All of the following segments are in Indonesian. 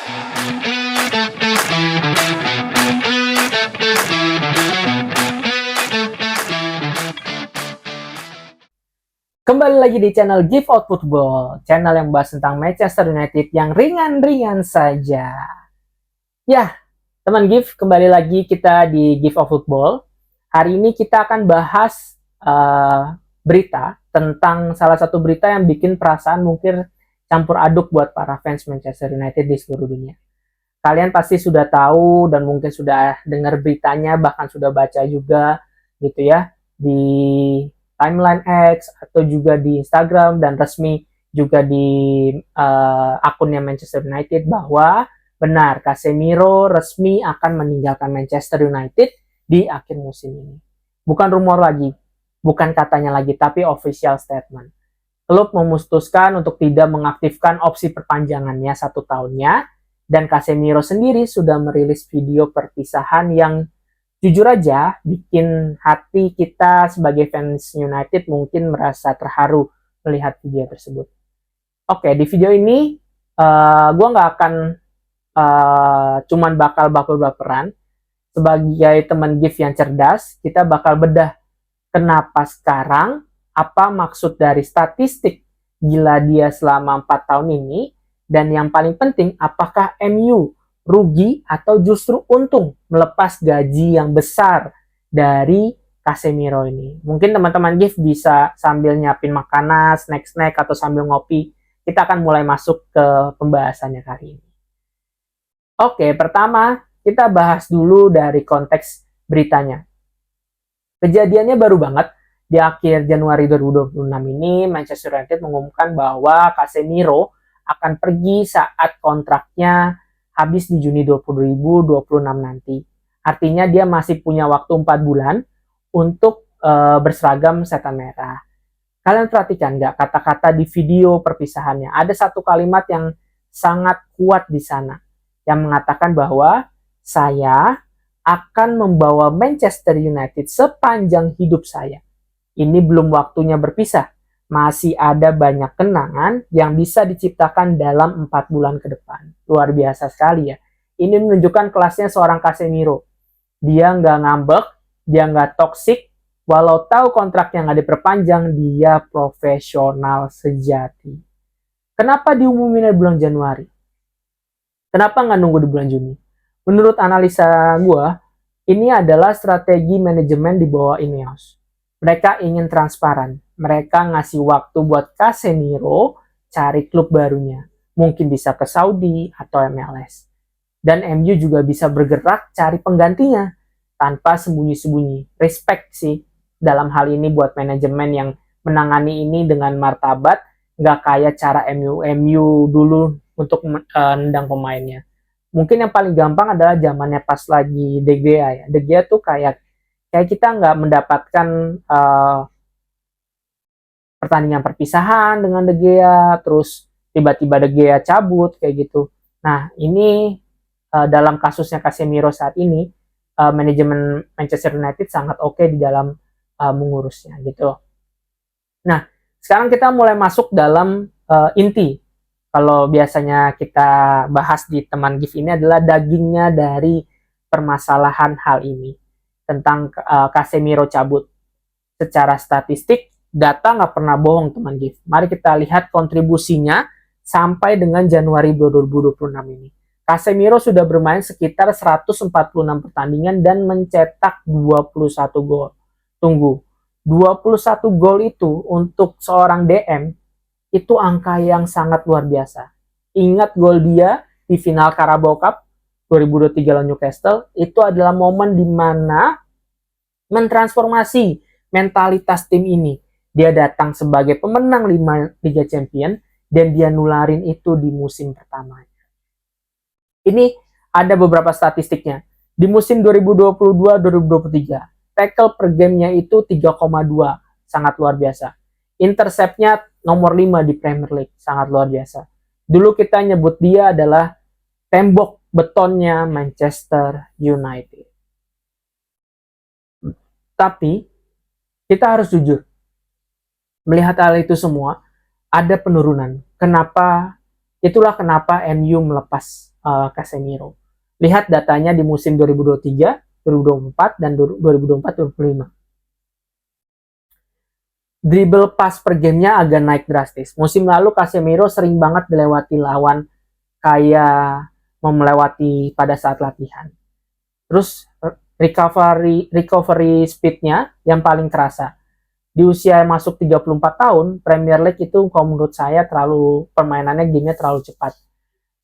Kembali lagi di channel Give Out Football, channel yang bahas tentang Manchester United yang ringan-ringan saja. Ya, teman Give, kembali lagi kita di Give Out Football. Hari ini kita akan bahas berita tentang salah satu berita yang bikin perasaan mungkin campur aduk buat para fans Manchester United di seluruh dunia. Kalian pasti sudah tahu dan mungkin sudah dengar beritanya, bahkan sudah baca juga gitu ya di timeline X atau juga di Instagram dan resmi juga di akunnya Manchester United bahwa benar Casemiro resmi akan meninggalkan Manchester United di akhir musim ini. Bukan rumor lagi, bukan katanya lagi, tapi official statement. Klub memutuskan untuk tidak mengaktifkan opsi perpanjangannya 1 tahunnya, dan Casemiro sendiri sudah merilis video perpisahan yang jujur aja bikin hati kita sebagai fans United mungkin merasa terharu melihat video tersebut. Oke, di video ini gue nggak akan cuman bakal baper-baperan. Sebagai teman Give yang cerdas, kita bakal bedah kenapa sekarang, apa maksud dari statistik gila dia selama 4 tahun ini, dan yang paling penting, apakah MU rugi atau justru untung melepas gaji yang besar dari Casemiro ini. Mungkin teman-teman Give bisa sambil nyiapin makanan, snack-snack, atau sambil ngopi. Kita akan mulai masuk ke pembahasannya kali ini. Oke, pertama kita bahas dulu dari konteks beritanya. Kejadiannya baru banget. Di akhir Januari 2026 ini, Manchester United mengumumkan bahwa Casemiro akan pergi saat kontraknya habis di Juni 2026 nanti. Artinya dia masih punya waktu 4 bulan untuk berseragam setan merah. Kalian perhatikan nggak kata-kata di video perpisahannya? Ada satu kalimat yang sangat kuat di sana, yang mengatakan bahwa saya akan membawa Manchester United sepanjang hidup saya. Ini belum waktunya berpisah. Masih ada banyak kenangan yang bisa diciptakan dalam 4 bulan ke depan. Luar biasa sekali ya. Ini menunjukkan kelasnya seorang Casemiro. Dia nggak ngambek, dia nggak toksik. Walau tahu kontraknya nggak diperpanjang, dia profesional sejati. Kenapa diumumin di bulan Januari? Kenapa nggak nunggu di bulan Juni? Menurut analisa gue, ini adalah strategi manajemen di bawah Ineos. Mereka ingin transparan. Mereka ngasih waktu buat Casemiro cari klub barunya. Mungkin bisa ke Saudi atau MLS. Dan MU juga bisa bergerak cari penggantinya tanpa sembunyi-sembunyi. Respect sih dalam hal ini buat manajemen yang menangani ini dengan martabat, nggak kayak cara MU dulu untuk nendang pemainnya. Mungkin yang paling gampang adalah zamannya pas lagi De Gea ya. De Gea tuh kayak kita nggak mendapatkan pertandingan perpisahan dengan De Gea, terus tiba-tiba De Gea cabut kayak gitu. Nah, ini dalam kasusnya Casemiro saat ini, manajemen Manchester United sangat oke di dalam mengurusnya gitu. Nah, sekarang kita mulai masuk dalam inti. Kalau biasanya kita bahas di teman Give ini adalah dagingnya dari permasalahan hal ini. Tentang Casemiro cabut. Secara statistik, data nggak pernah bohong teman Give. Mari kita lihat kontribusinya sampai dengan Januari 2026 ini. Casemiro sudah bermain sekitar 146 pertandingan dan mencetak 21 gol. Tunggu, 21 gol itu untuk seorang DM, itu angka yang sangat luar biasa. Ingat gol dia di final Carabao Cup 2023 lawan Newcastle, itu adalah momen di mana mentransformasi mentalitas tim ini. Dia datang sebagai pemenang 5 Liga Champions dan dia nularin itu di musim pertama. Ini ada beberapa statistiknya. Di musim 2022-2023, tackle per gamenya itu 3,2, sangat luar biasa. Interceptnya nomor 5 di Premier League, sangat luar biasa. Dulu kita nyebut dia adalah tembok betonnya Manchester United. Tapi kita harus jujur, melihat hal itu semua, ada penurunan. Itulah kenapa MU melepas Casemiro. Lihat datanya di musim 2023, 2024, dan 2024-2025. Dribble pass per gamenya agak naik drastis. Musim lalu Casemiro sering banget dilewati lawan kayak melewati pada saat latihan. Terus recovery speednya yang paling terasa. Di usia masuk 34 tahun, Premier League itu kalau menurut saya terlalu permainannya gamenya terlalu cepat.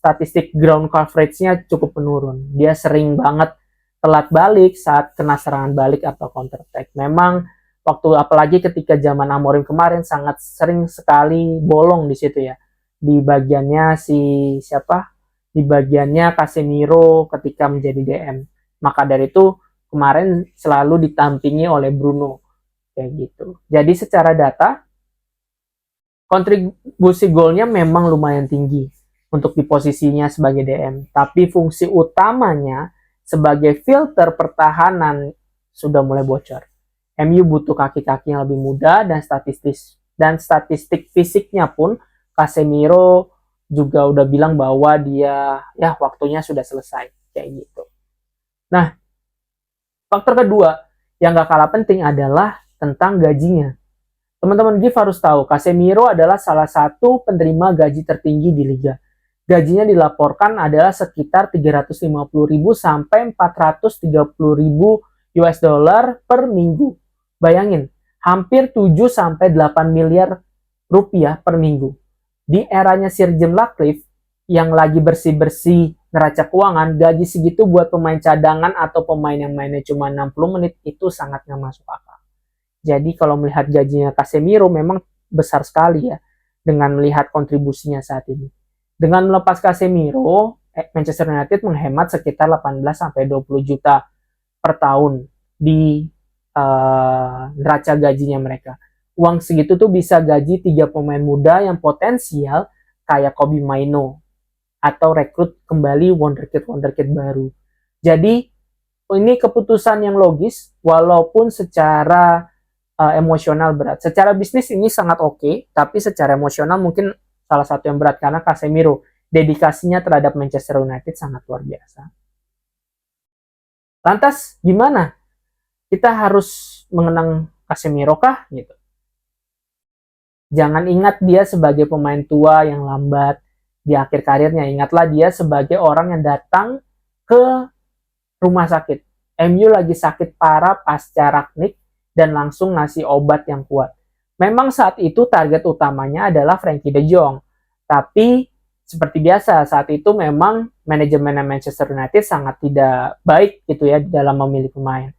Statistik ground coverage-nya cukup menurun. Dia sering banget telat balik saat kena serangan balik atau counter attack. Memang waktu apalagi ketika zaman Amorim kemarin sangat sering sekali bolong di situ ya. Di bagiannya Di bagiannya Casemiro ketika menjadi DM. Maka dari itu kemarin selalu ditampingi oleh Bruno kayak gitu. Jadi secara data kontribusi golnya memang lumayan tinggi untuk di posisinya sebagai DM, tapi fungsi utamanya sebagai filter pertahanan sudah mulai bocor. MU butuh kaki-kaki yang lebih muda dan statistik fisiknya pun Casemiro juga udah bilang bahwa dia waktunya sudah selesai kayak gitu. Nah, faktor kedua yang gak kalah penting adalah tentang gajinya. Teman-teman GIF harus tahu, Casemiro adalah salah satu penerima gaji tertinggi di liga. Gajinya dilaporkan adalah sekitar 350.000 sampai 430.000 US dollar per minggu. Bayangin, hampir 7 sampai 8 miliar rupiah per minggu. Di eranya Sir Jim Ratcliffe yang lagi bersih-bersih neraca keuangan, gaji segitu buat pemain cadangan atau pemain yang mainnya cuma 60 menit itu sangat nggak masuk akal. Jadi kalau melihat gajinya Casemiro memang besar sekali ya dengan melihat kontribusinya saat ini. Dengan melepas Casemiro, Manchester United menghemat sekitar 18 sampai 20 juta per tahun di neraca gajinya mereka. Uang segitu tuh bisa gaji 3 pemain muda yang potensial kayak Kobbie Mainoo atau rekrut kembali wonderkid baru. Jadi ini keputusan yang logis walaupun secara emosional berat. Secara bisnis ini sangat oke, tapi secara emosional mungkin salah satu yang berat karena Casemiro dedikasinya terhadap Manchester United sangat luar biasa. Lantas gimana? Kita harus mengenang Casemiro kah? Gitu. Jangan ingat dia sebagai pemain tua yang lambat di akhir karirnya. Ingatlah dia sebagai orang yang datang ke rumah sakit. MU lagi sakit parah pasca Rangnick dan langsung ngasih obat yang kuat. Memang saat itu target utamanya adalah Frenkie de Jong. Tapi seperti biasa saat itu memang manajemen Manchester United sangat tidak baik gitu ya dalam memilih pemain.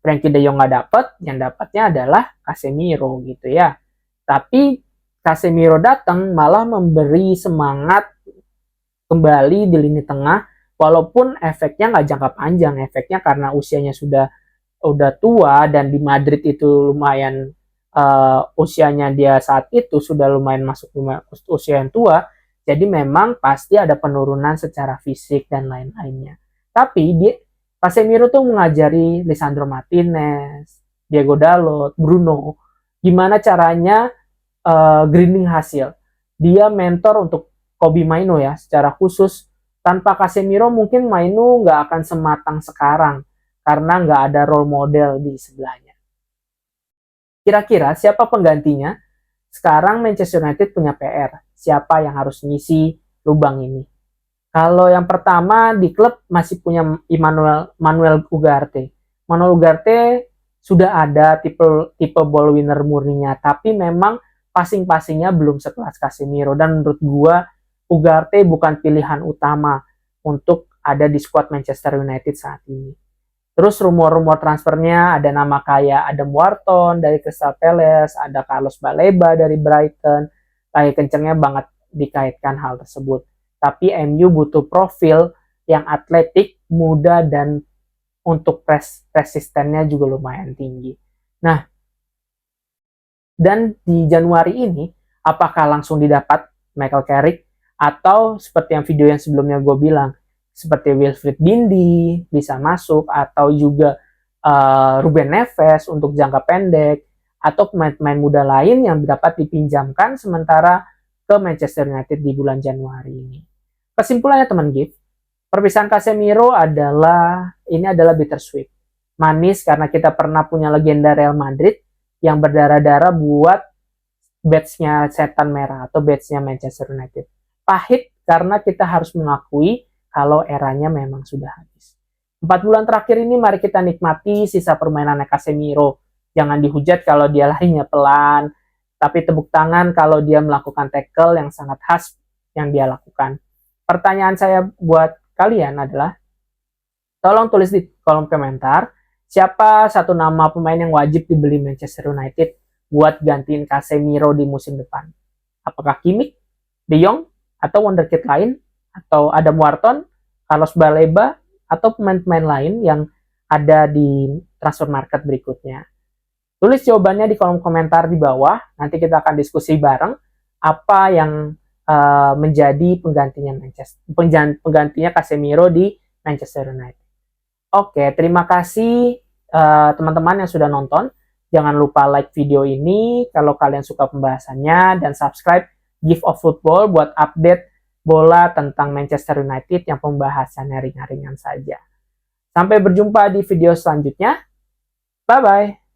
Frenkie de Jong nggak dapat, yang dapatnya adalah Casemiro gitu ya. Tapi Casemiro datang malah memberi semangat kembali di lini tengah, walaupun efeknya nggak jangka panjang. Efeknya karena usianya sudah tua dan di Madrid itu lumayan usianya dia saat itu sudah lumayan masuk usia yang tua, jadi memang pasti ada penurunan secara fisik dan lain-lainnya. Tapi Casemiro tuh mengajari Lisandro Martinez, Diego Dalot, Bruno, gimana caranya grinding hasil. Dia mentor untuk Kobbie Mainoo ya, secara khusus. Tanpa Casemiro mungkin Mainoo nggak akan sematang sekarang, karena nggak ada role model di sebelahnya. Kira-kira siapa penggantinya? Sekarang Manchester United punya PR. Siapa yang harus ngisi lubang ini? Kalau yang pertama di klub masih punya Manuel Ugarte. Manuel Ugarte sudah ada tipe ball winner murninya, tapi memang passing-passingnya belum sekelas Casemiro. Dan menurut gua Ugarte bukan pilihan utama untuk ada di squad Manchester United saat ini. Terus rumor-rumor transfernya ada nama kayak Adam Wharton dari Crystal Palace, ada Carlos Baleba dari Brighton. Kayak kencengnya banget dikaitkan hal tersebut. Tapi MU butuh profil yang atletik, muda, dan untuk resistennya juga lumayan tinggi. Nah, dan di Januari ini, apakah langsung didapat Michael Carrick, atau seperti yang video yang sebelumnya gue bilang, seperti Wilfried Ndidi bisa masuk, atau juga Ruben Neves untuk jangka pendek, atau pemain-pemain muda lain yang dapat dipinjamkan sementara ke Manchester United di bulan Januari ini. Kesimpulannya teman GIF, perpisahan Casemiro ini adalah bittersweet. Manis karena kita pernah punya legenda Real Madrid yang berdarah-darah buat badge-nya setan merah atau badge-nya Manchester United. Pahit karena kita harus mengakui kalau eranya memang sudah habis. 4 bulan terakhir ini mari kita nikmati sisa permainannya Casemiro. Jangan dihujat kalau dia larinya pelan, tapi tepuk tangan kalau dia melakukan tackle yang sangat khas yang dia lakukan. Pertanyaan saya buat kalian adalah, tolong tulis di kolom komentar, siapa satu nama pemain yang wajib dibeli Manchester United buat gantiin Casemiro di musim depan? Apakah Kimmich, De Jong, atau wonderkid lain, atau Adam Wharton, Carlos Baleba, atau pemain-pemain lain yang ada di transfer market berikutnya? Tulis jawabannya di kolom komentar di bawah, nanti kita akan diskusi bareng apa yang menjadi penggantinya Casemiro di Manchester United. Oke, terima kasih teman-teman yang sudah nonton. Jangan lupa like video ini kalau kalian suka pembahasannya, dan subscribe Gift of Football buat update bola tentang Manchester United yang pembahasannya ringan-ringan saja. Sampai berjumpa di video selanjutnya. Bye-bye.